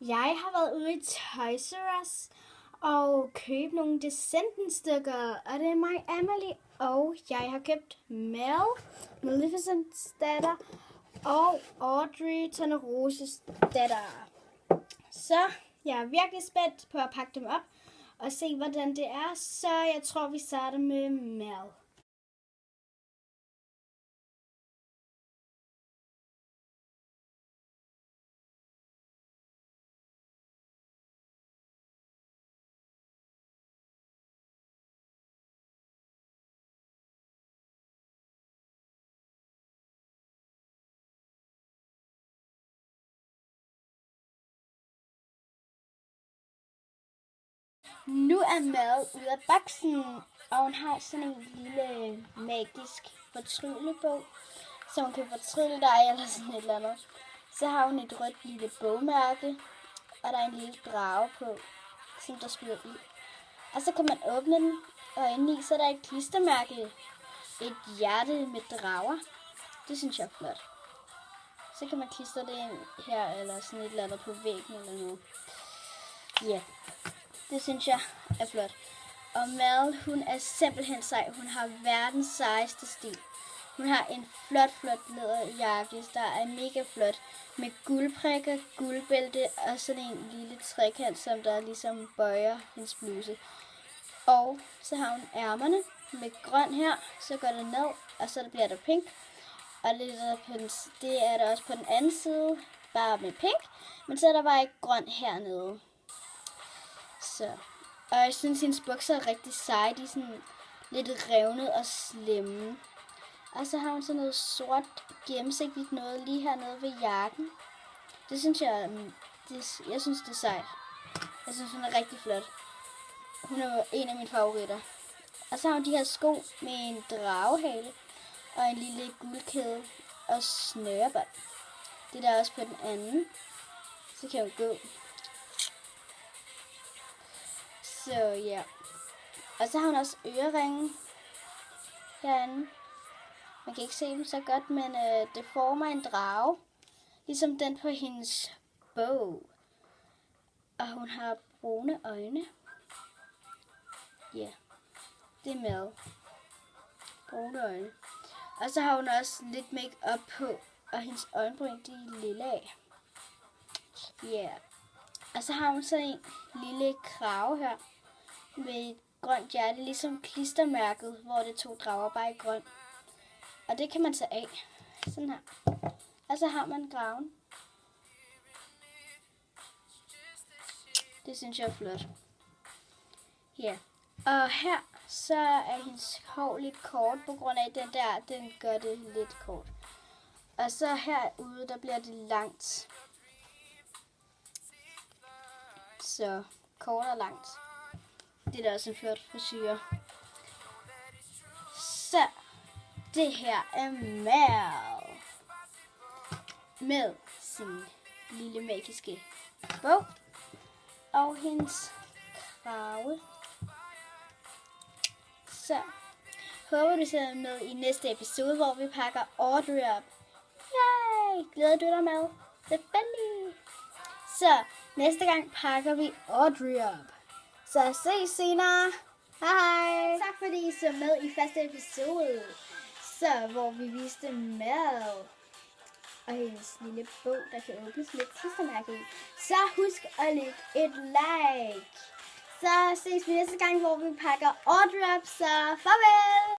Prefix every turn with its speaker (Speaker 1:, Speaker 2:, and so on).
Speaker 1: Jeg har været ude i Toys R Us og købt nogle Descendants-stykker, og det er mig, Emily, og jeg har købt Mel, Maleficents datter, og Audrey, Torneroses datter. Så jeg er virkelig spændt på at pakke dem op og se, hvordan det er, så jeg tror, vi starter med Mel. Nu er Mel ude af boksen, og hun har sådan en lille magisk fortryllebog, så hun kan fortrylle dig eller sådan et eller andet. Så har hun et rødt lille bogmærke, og der er en lille drage på, som der spyr ud. Og så kan man åbne den, og indeni så er der et klistermærke, et hjerte med drager. Det synes jeg er flot. Så kan man klistre det ind her, eller sådan et eller andet på væggen eller noget. Ja, det synes jeg er flot. Og Mel, hun er simpelthen sej. Hun har verdens sejeste stil. Hun har en flot læderjakke, der er mega flot. Med guldprikker, guldbælte og sådan en lille trekant, som der ligesom bøjer hendes bluse. Og så har hun ærmerne med grøn her, så går det ned, og så bliver der pink. Og det er der også på den anden side, bare med pink. Men så er der bare ikke grøn hernede. Så. Og jeg synes, hendes bukser er rigtig seje. De er sådan lidt revnet og slemme. Og så har hun sådan noget sort gennemsigtigt noget lige hernede ved jakken. Det synes jeg synes det er sejt. Jeg synes, hun er rigtig flot. Hun er en af mine favoritter. Og så har hun de her sko med en dragehale og en lille guldkæde og snørebånd. Det der også på den anden. Så kan hun gå. Så ja. Og så har hun også øreringe herinde. Man kan ikke se dem så godt, men det former en drage. Ligesom den på hendes bog. Og hun har brune øjne. Ja, det er Mel. Brune øjne. Og så har hun også lidt make-up på, og hendes øjenbryn, de er lilla. Ja. Og så har hun sådan en lille krave her, med et grønt hjerte, ligesom klistermærket, hvor det er 2 drager bare i grøn. Og det kan man tage af. Sådan her. Og så har man kraven. Det synes jeg er flot. Ja. Og her så er hendes hår lidt kort, på grund af den gør det lidt kort. Og så herude, der bliver det langt. Så kort og langt. Det er da også en flot frisyre. Så det her er Mel med sin lille magiske bog og hendes krave. Så håber du ser med i næste episode, hvor vi pakker Audrey op. Yay! Glæder du dig med? Selvfølgelig! Så næste gang pakker vi Audrey op. Så ses senere. Hej! Tak fordi I så med i første episode. Så hvor vi viste Mel og hendes lille bog, der kan åbnes med klistermærke i. Så husk at lægge et like. Så ses vi næste gang, hvor vi pakker Audrey op. Så farvel!